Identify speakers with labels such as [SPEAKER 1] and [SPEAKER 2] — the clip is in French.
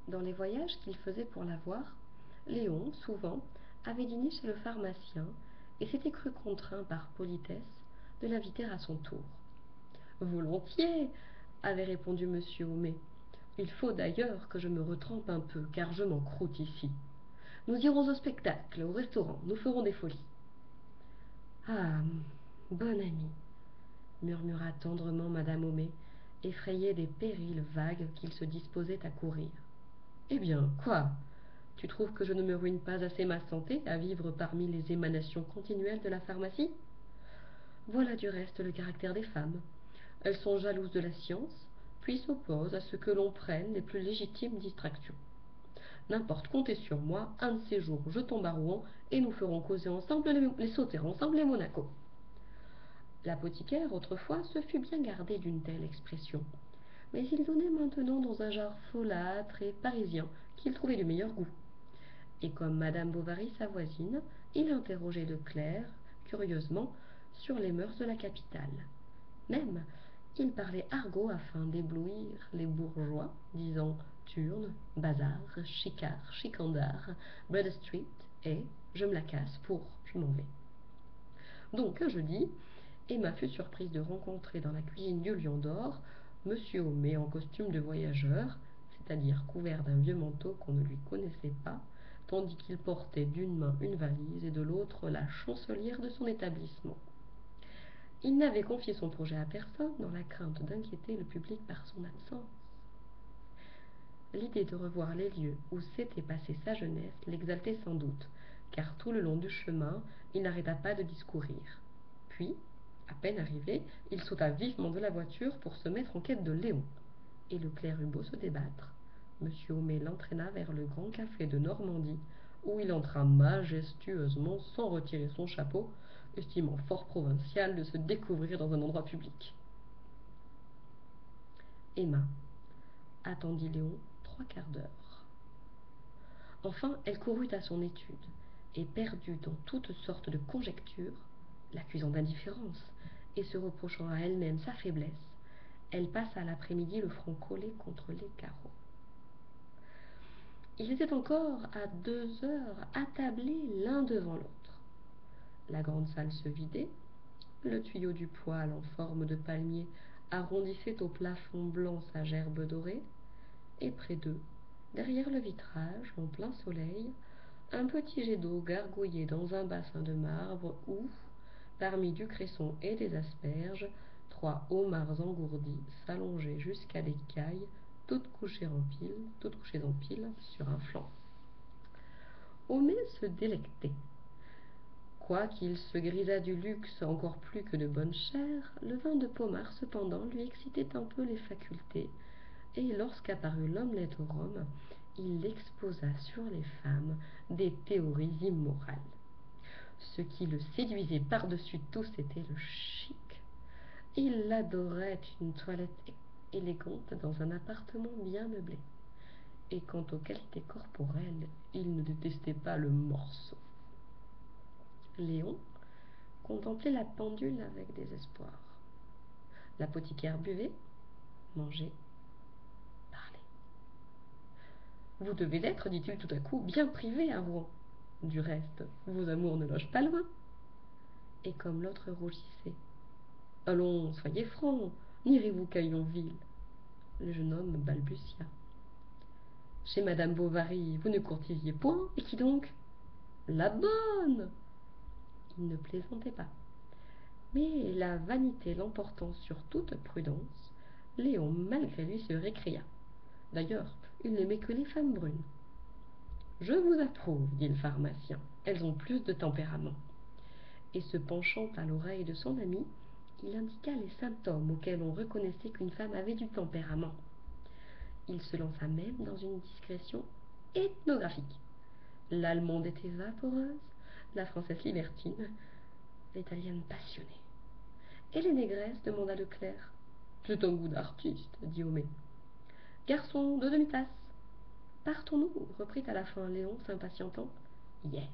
[SPEAKER 1] Dans les voyages qu'il faisait pour la voir, Léon, souvent, avait dîné chez le pharmacien et s'était cru contraint par politesse de l'inviter à son tour. Volontiers, avait répondu monsieur Homais. Il faut d'ailleurs que je me retrempe un peu, car je m'en croûte ici. Nous irons au spectacle, au restaurant, nous ferons des folies. Ah, bon ami, murmura tendrement madame Homais, effrayée des périls vagues qu'il se disposait à courir. Eh bien, quoi? Tu trouves que je ne me ruine pas assez ma santé à vivre parmi les émanations continuelles de la pharmacie? Voilà du reste le caractère des femmes. Elles sont jalouses de la science, puis s'opposent à ce que l'on prenne les plus légitimes distractions. N'importe, comptez sur moi, un de ces jours je tombe à Rouen et nous ferons causer ensemble les sauter ensemble les Monaco. L'apothicaire, autrefois, se fut bien gardé d'une telle expression, mais il donnait maintenant dans un genre folâtre et parisien qu'il trouvait du meilleur goût. Et comme madame Bovary, sa voisine, il interrogeait de Claire, curieusement, sur les mœurs de la capitale. Même, il parlait argot afin d'éblouir les bourgeois, disant turne, bazar, chicard, chicandard, Bread Street, et je me la casse pour je m'en vais. Donc un jeudi, Emma fut surprise de rencontrer dans la cuisine du Lion d'Or monsieur Homais en costume de voyageur, c'est-à-dire couvert d'un vieux manteau qu'on ne lui connaissait pas, tandis qu'il portait d'une main une valise et de l'autre la chancelière de son établissement. Il n'avait confié son projet à personne dans la crainte d'inquiéter le public par son absence. L'idée de revoir les lieux où s'était passée sa jeunesse l'exaltait sans doute, car tout le long du chemin, il n'arrêta pas de discourir. Puis, à peine arrivé, il sauta vivement de la voiture pour se mettre en quête de Léon. Et le clerc eut beau se débattre, monsieur Homais l'entraîna vers le grand café de Normandie, où il entra majestueusement sans retirer son chapeau, estimant fort provincial de se découvrir dans un endroit public. Emma attendit Léon 3/4 d'heure. Enfin, elle courut à son étude, et perdue dans toutes sortes de conjectures, l'accusant d'indifférence, et se reprochant à elle-même sa faiblesse, elle passa l'après-midi le front collé contre les carreaux. Ils étaient encore à 2 heures attablés l'un devant l'autre. La grande salle se vidait, le tuyau du poêle en forme de palmier arrondissait au plafond blanc sa gerbe dorée, et près d'eux, derrière le vitrage, en plein soleil, un petit jet d'eau gargouillait dans un bassin de marbre où, parmi du cresson et des asperges, 3 homards engourdis s'allongeaient jusqu'à l'écaille, toutes couchées en pile sur un flanc. Homais se délectait. Quoiqu'il se grisât du luxe encore plus que de bonne chère, le vin de pommard cependant lui excitait un peu les facultés, et lorsqu'apparut l'omelette au rhum, il exposa sur les femmes des théories immorales. Ce qui le séduisait par-dessus tout, c'était le chic. Il adorait une toilette élégante dans un appartement bien meublé. Et quant aux qualités corporelles, il ne détestait pas le morceau. Léon contemplait la pendule avec désespoir. L'apothicaire buvait, mangeait, parlait. Vous devez l'être, dit-il tout à coup, bien privé à Rouen. Du reste, vos amours ne logent pas loin. Et comme l'autre rougissait, allons, soyez franc, n'irez-vous qu'à Yonville? Le jeune homme balbutia. Chez madame Bovary, vous ne courtisiez point, et qui donc? La bonne! Il ne plaisantait pas. Mais la vanité l'emportant sur toute prudence, Léon malgré lui se récria. D'ailleurs, il n'aimait que les femmes brunes. Je vous approuve, dit le pharmacien, elles ont plus de tempérament. Et se penchant à l'oreille de son ami, il indiqua les symptômes auxquels on reconnaissait qu'une femme avait du tempérament. Il se lança même dans une discrétion ethnographique. L'allemande était vaporeuse, la française libertine, l'italienne passionnée. Et les négresses demanda le clerc. C'est un goût d'artiste, dit Homais. Garçon, 2 demi-tasses. Partons-nous, reprit à la fin Léon, s'impatientant. Yes,